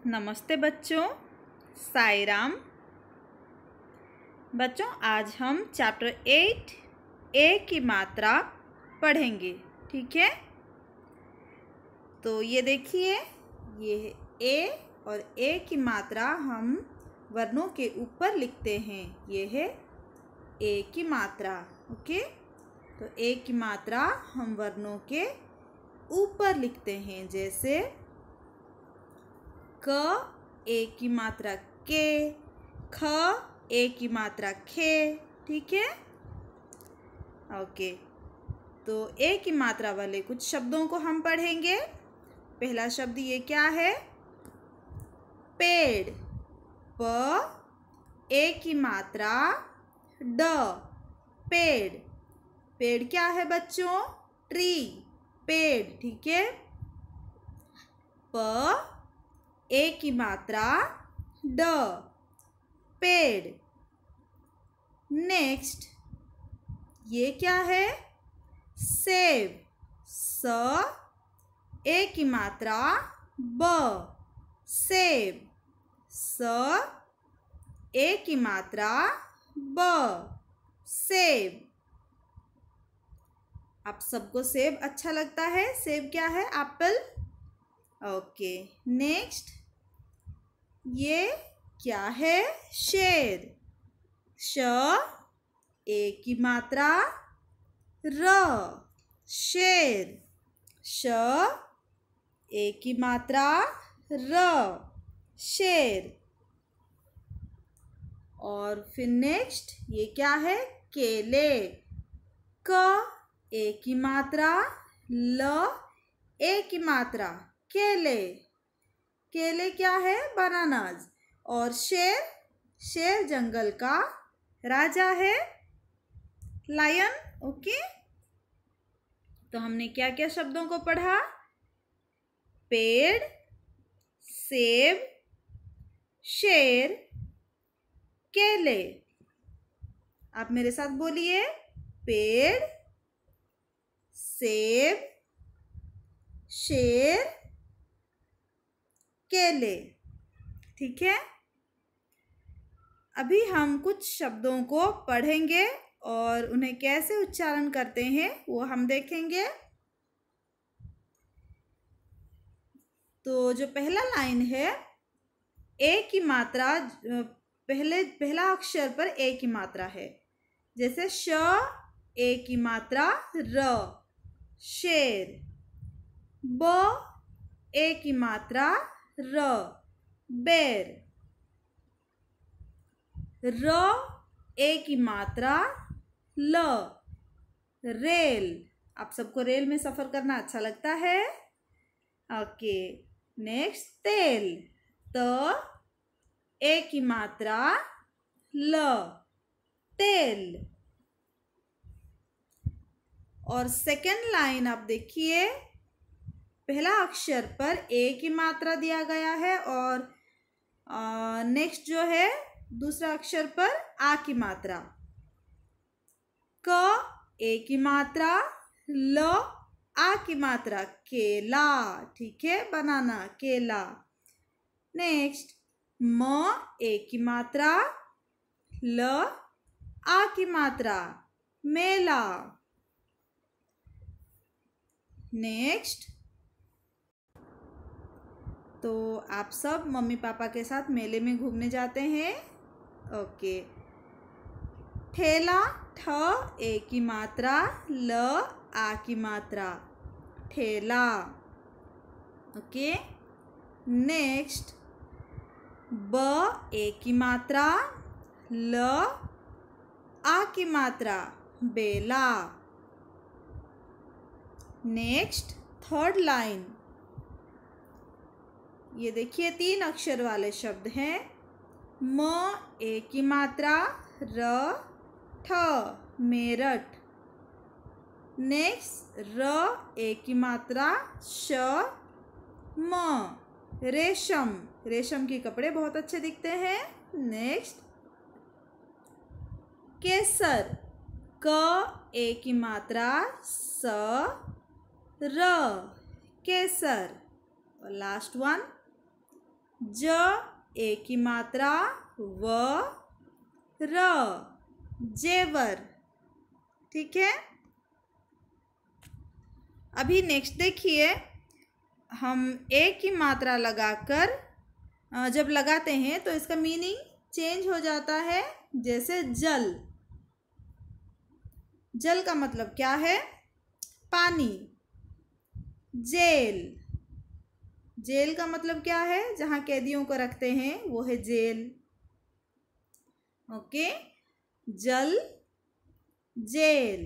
नमस्ते बच्चों, साई राम। बच्चों, आज हम चैप्टर 8 ए की मात्रा पढ़ेंगे। ठीक है, तो ये देखिए, ये ए और ए की मात्रा हम वर्णों के ऊपर लिखते हैं। ये है ए की मात्रा। ओके, तो ए की मात्रा हम वर्णों के ऊपर लिखते हैं। जैसे क ए की मात्रा के, ख ए की मात्रा खे। ठीक है, ओके। तो ए की मात्रा वाले कुछ शब्दों को हम पढ़ेंगे। पहला शब्द ये क्या है? पेड़। प ए की मात्रा ड, पेड़। पेड़ क्या है बच्चों? ट्री, पेड़। ठीक है, प ए की मात्रा ड, पेड़। नेक्स्ट ये क्या है? सेब। स ए की मात्रा ब, सेब। स ए की मात्रा ब, सेब। आप सबको सेब अच्छा लगता है? सेब क्या है? एप्पल। ओके, नेक्स्ट ये क्या है? शेर। श ए की मात्रा र, शेर। श ए की मात्रा र, शेर। और फिर नेक्स्ट ये क्या है? केले। क ए की मात्रा ल, ए की मात्रा, केले। केले क्या है? बनानाज। और शेर, शेर जंगल का राजा है, लायन। ओके, तो हमने क्या क्या शब्दों को पढ़ा? पेड़, सेब, शेर, केले। आप मेरे साथ बोलिए, पेड़, सेब, शेर, केले। ठीक है, अभी हम कुछ शब्दों को पढ़ेंगे और उन्हें कैसे उच्चारण करते हैं वो हम देखेंगे। तो जो पहला लाइन है, ए की मात्रा पहला अक्षर पर ए की मात्रा है। जैसे श ए की मात्रा र, शेर। ब ए की मात्रा र, बेर। र ए की मात्रा ल, रेल। आप सबको रेल में सफर करना अच्छा लगता है? ओके, नेक्स्ट तेल। त ए की मात्रा ल, तेल। और सेकेंड लाइन आप देखिए, पहला अक्षर पर ए की मात्रा दिया गया है और नेक्स्ट जो है दूसरा अक्षर पर आ की मात्रा। क ए की मात्रा, ल आ की मात्रा, केला। ठीक है, बनाना, केला। नेक्स्ट म ए की मात्रा, ल आ की मात्रा, मेला। नेक्स्ट, तो आप सब मम्मी पापा के साथ मेले में घूमने जाते हैं। ओके, ठेला। ठ ए की मात्रा, ल आ की मात्रा, ठेला। ओके, नेक्स्ट ब ए की मात्रा, ल आ की मात्रा, बेला। नेक्स्ट थर्ड लाइन, ये देखिए 3 अक्षर वाले शब्द हैं। म ए की मात्रा, र ठ, मेरठ। नेक्स्ट र ए की मात्रा, श म, रेशम। रेशम के कपड़े बहुत अच्छे दिखते हैं। नेक्स्ट केसर। क ए की मात्रा, स र, केसर। और लास्ट वन ज ए की मात्रा व र जेवर। ठीक है, अभी नेक्स्ट देखिए, हम ए की मात्रा लगाकर जब लगाते हैं तो इसका मीनिंग चेंज हो जाता है। जैसे जल, जल का मतलब क्या है? पानी। जेल, जेल का मतलब क्या है? जहाँ कैदियों को रखते हैं वो है जेल। ओके, जल, जेल।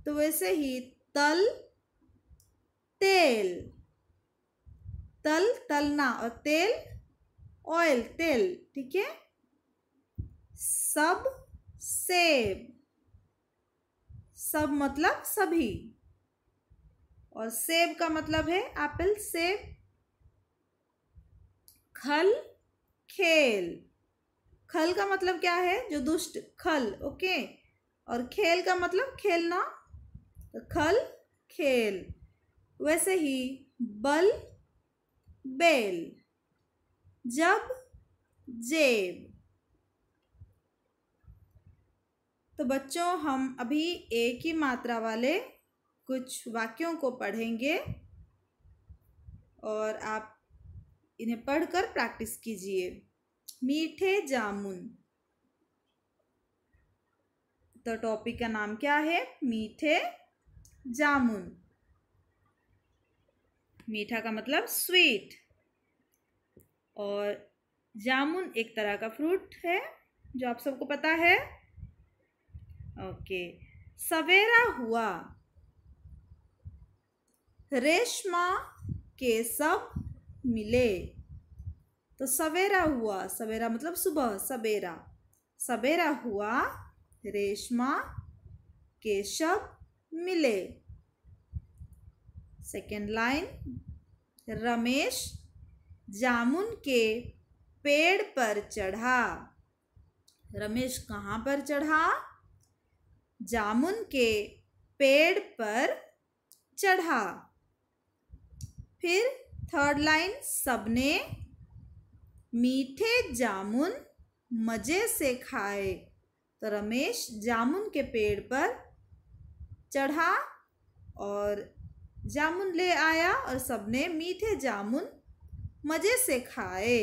तो वैसे ही तल, तेल। तल तलना और तेल ऑयल, तेल। ठीक है, सब, सेब। सब मतलब सभी, और सेब का मतलब है एप्पल, सेब। खल, खेल। खल का मतलब क्या है? जो दुष्ट, खल। ओके, और खेल का मतलब खेलना, तो खल, खेल। वैसे ही बल, बेल। जब, जेब। तो बच्चों, हम अभी एक ही मात्रा वाले कुछ वाक्यों को पढ़ेंगे और आप इन्हें पढ़कर प्रैक्टिस कीजिए। मीठे जामुन। तो टॉपिक का नाम क्या है? मीठे जामुन। मीठा का मतलब स्वीट, और जामुन एक तरह का फ्रूट है जो आप सबको पता है। ओके, सवेरा हुआ, रेशमा के सब मिले। तो सवेरा हुआ, सवेरा मतलब सुबह, सवेरा। सवेरा हुआ, रेशमा के सब मिले। सेकेंड लाइन, रमेश जामुन के पेड़ पर चढ़ा। रमेश कहाँ पर चढ़ा? जामुन के पेड़ पर चढ़ा। फिर थर्ड लाइन, सबने मीठे जामुन मजे से खाए। तो रमेश जामुन के पेड़ पर चढ़ा और जामुन ले आया और सबने मीठे जामुन मजे से खाए।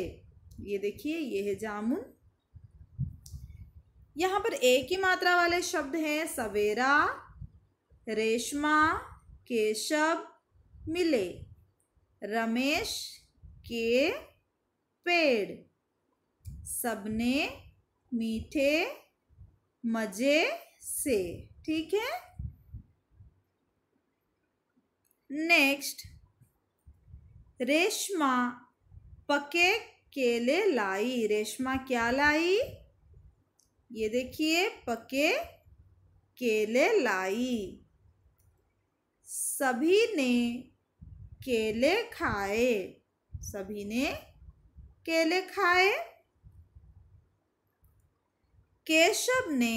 ये देखिए, ये है जामुन। यहाँ पर एक ही मात्रा वाले शब्द हैं, सवेरा, रेशमा, केशव, मिले। रमेश के पेड़, सबने मीठे मजे से। ठीक है, नेक्स्ट, रेशमा पके केले लाई। रेशमा क्या लाई? ये देखिए, पके केले लाई। सभी ने केले खाए। सभी ने केले खाए। केशव ने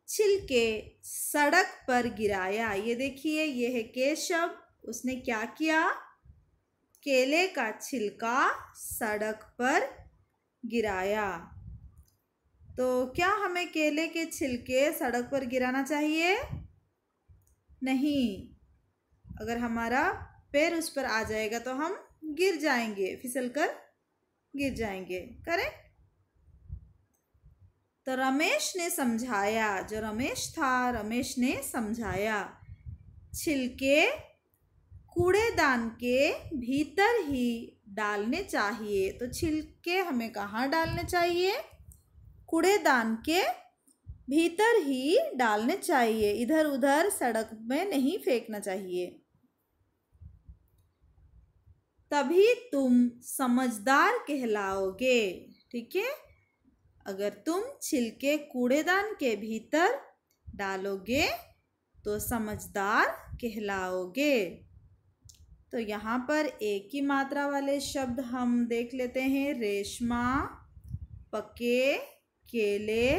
छिलके सड़क पर गिराया। ये देखिए, ये है केशव। उसने क्या किया? केले का छिलका सड़क पर गिराया। तो क्या हमें केले के छिलके सड़क पर गिराना चाहिए? नहीं। अगर हमारा पैर उस पर आ जाएगा तो हम गिर जाएंगे, फिसलकर गिर जाएंगे। करेक्ट। तो रमेश ने समझाया, जो रमेश था, रमेश ने समझाया, छिलके कूड़ेदान के भीतर ही डालने चाहिए। तो छिलके हमें कहाँ डालने चाहिए? कूड़ेदान के भीतर ही डालने चाहिए, इधर उधर सड़क में नहीं फेंकना चाहिए। तभी तुम समझदार कहलाओगे। ठीक है, अगर तुम छिलके कूड़ेदान के भीतर डालोगे तो समझदार कहलाओगे। तो यहाँ पर एक ही मात्रा वाले शब्द हम देख लेते हैं। रेशमा पके केले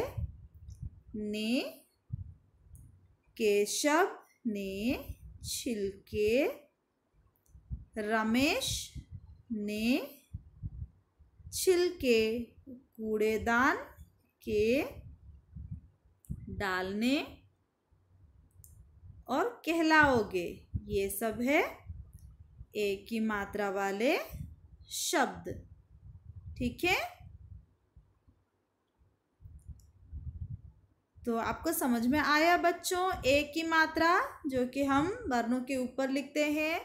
ने, केशव ने छिलके, रमेश ने छिलके कूड़ेदान के डालने और कहलाओगे। ये सब है एक की मात्रा वाले शब्द। ठीक है, तो आपको समझ में आया बच्चों एक की मात्रा जो कि हम वर्णों के ऊपर लिखते हैं।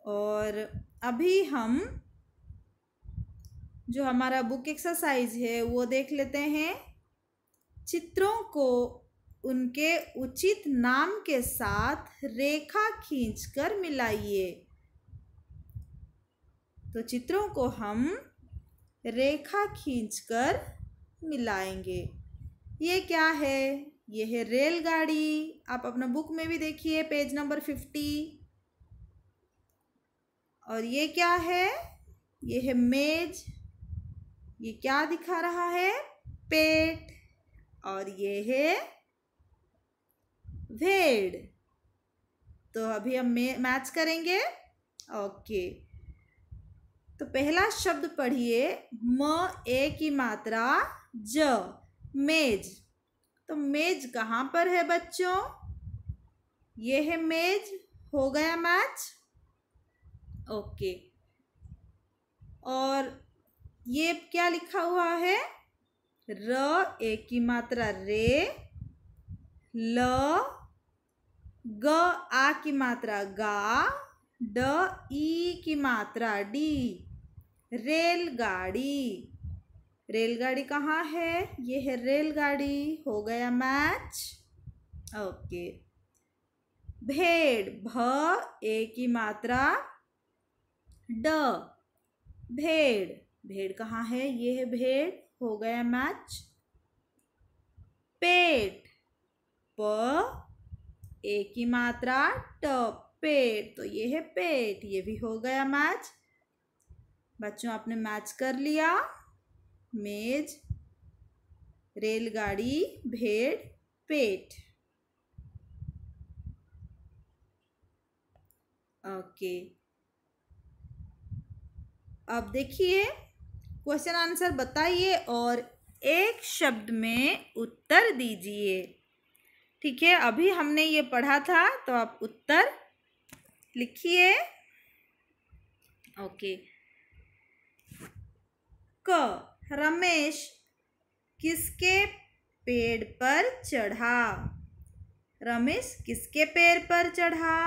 और अभी हम जो हमारा बुक एक्सरसाइज है वो देख लेते हैं। चित्रों को उनके उचित नाम के साथ रेखा खींचकर मिलाइए। तो चित्रों को हम रेखा खींचकर मिलाएंगे। ये क्या है? ये है रेलगाड़ी। आप अपना बुक में भी देखिए पेज नंबर 50। और ये क्या है? ये है मेज। ये क्या दिखा रहा है? पेट। और ये है भेड़। तो अभी हम मैच करेंगे। ओके, तो पहला शब्द पढ़िए, म ए की मात्रा ज, मेज। तो मेज कहाँ पर है बच्चों? ये है मेज। हो गया मैच। ओके, और ये क्या लिखा हुआ है? र ए की मात्रा रे, ल ग आ की मात्रा गा, ड ई की मात्रा डी, रेलगाड़ी। रेलगाड़ी कहाँ है? ये है रेलगाड़ी। हो गया मैच। ओके, भेड़, भ ए की मात्रा ड, भेड़। भेड़ कहाँ है? ये है भेड़। हो गया मैच। पेट, प ए की मात्रा ट, पेट। तो ये है पेट। ये भी हो गया मैच। बच्चों आपने मैच कर लिया। मेज, रेलगाड़ी, भेड़, पेट। ओके, अब देखिए क्वेश्चन आंसर बताइए और एक शब्द में उत्तर दीजिए। ठीक है, अभी हमने ये पढ़ा था तो आप उत्तर लिखिए। ओके, क, रमेश किसके पेड़ पर चढ़ा? रमेश किसके पेड़ पर चढ़ा?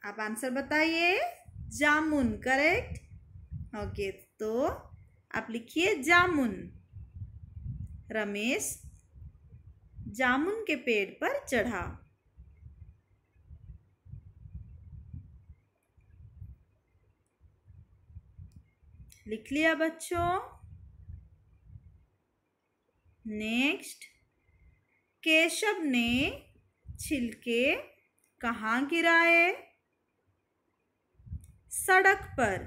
आप आंसर बताइए। जामुन, करेक्ट। ओके, तो आप लिखिए जामुन। रमेश जामुन के पेड़ पर चढ़ा। लिख लिया बच्चों। नेक्स्ट, केशव ने छिलके कहाँ गिराए? सड़क पर।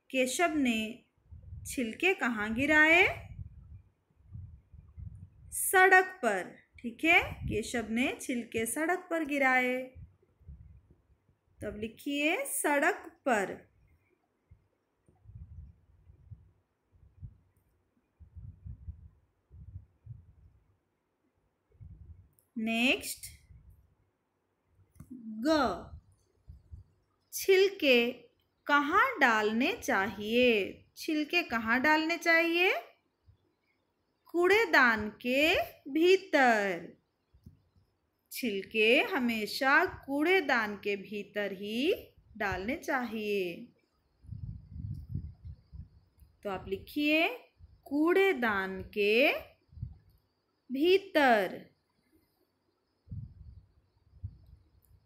केशव ने छिलके कहाँ गिराए? सड़क पर। ठीक है, केशव ने छिलके सड़क पर गिराए। तब लिखिए सड़क पर। नेक्स्ट, ग, छिलके कहाँ डालने चाहिए? छिलके कहाँ डालने चाहिए? कूड़ेदान के भीतर। छिलके हमेशा कूड़ेदान के भीतर ही डालने चाहिए। तो आप लिखिए कूड़ेदान के भीतर।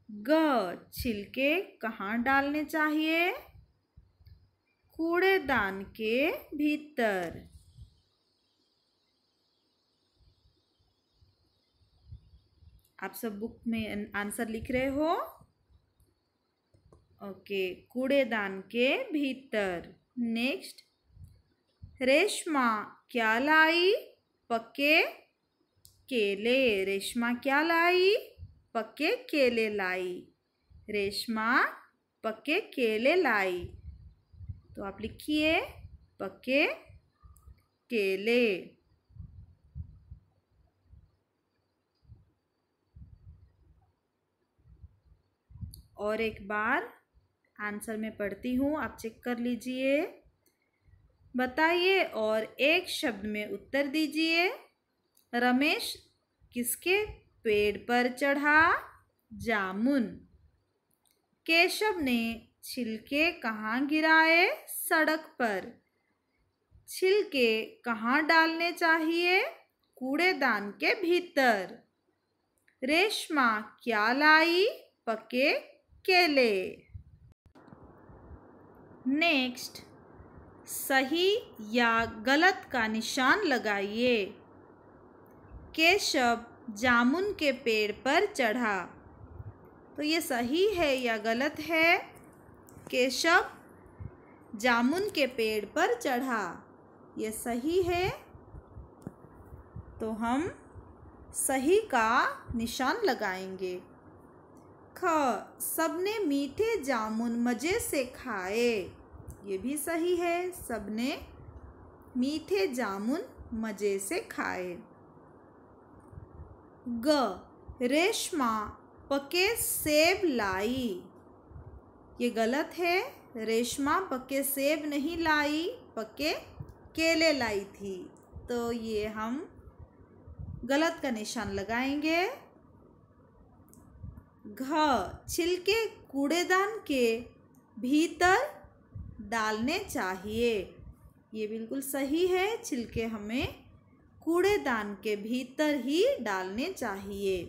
ग, छिलके कहाँ डालने चाहिए? कूड़ेदान के भीतर। आप सब बुक में आंसर लिख रहे हो? ओके, कूड़ेदान के भीतर। नेक्स्ट, रेशमा क्या लाई? पके केले। रेशमा क्या लाई? पके केले लाई। रेशमा पके केले लाई। तो आप लिखिए पके केले। और एक बार आंसर में पढ़ती हूँ, आप चेक कर लीजिए। बताइए और एक शब्द में उत्तर दीजिए। रमेश किसके पेड़ पर चढ़ा? जामुन। केशव ने छिलके कहाँ गिराए? सड़क पर। छिलके कहाँ डालने चाहिए? कूड़ेदान के भीतर। रेशमा क्या लाई? पके केले। नेक्स्ट, सही या गलत का निशान लगाइए। केशव जामुन के पेड़ पर चढ़ा, तो ये सही है या गलत है? केशव जामुन के पेड़ पर चढ़ा, ये सही है, तो हम सही का निशान लगाएंगे। ख, सबने मीठे जामुन मज़े से खाए, ये भी सही है, सबने मीठे जामुन मज़े से खाए। ग, रेशमा पके सेब लाई, ये गलत है, रेशमा पके सेब नहीं लाई, पके केले लाई थी, तो ये हम गलत का निशान लगाएंगे। घ, छिलके कूड़ेदान के भीतर डालने चाहिए, ये बिल्कुल सही है, छिलके हमें कूड़ेदान के भीतर ही डालने चाहिए।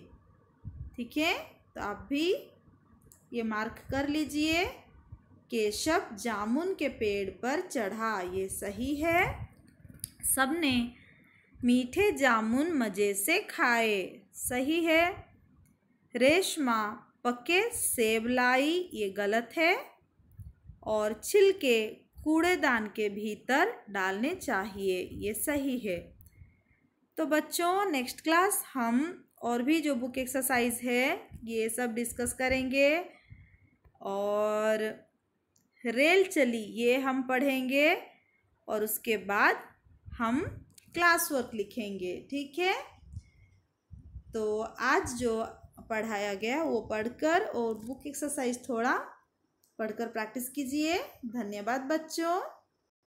ठीक है, तो आप भी ये मार्क कर लीजिए। केशव जामुन के पेड़ पर चढ़ा, ये सही है, सबने मीठे जामुन मज़े से खाए, सही है। रेशमा पके सेब लाई, ये गलत है, और छिलके कूड़ेदान के भीतर डालने चाहिए, ये सही है। तो बच्चों, नेक्स्ट क्लास हम और भी जो बुक एक्सरसाइज है ये सब डिस्कस करेंगे, और रेल चली ये हम पढ़ेंगे, और उसके बाद हम क्लास वर्क लिखेंगे। ठीक है, तो आज जो पढ़ाया गया वो पढ़कर और बुक एक्सरसाइज थोड़ा पढ़कर प्रैक्टिस कीजिए। धन्यवाद बच्चों।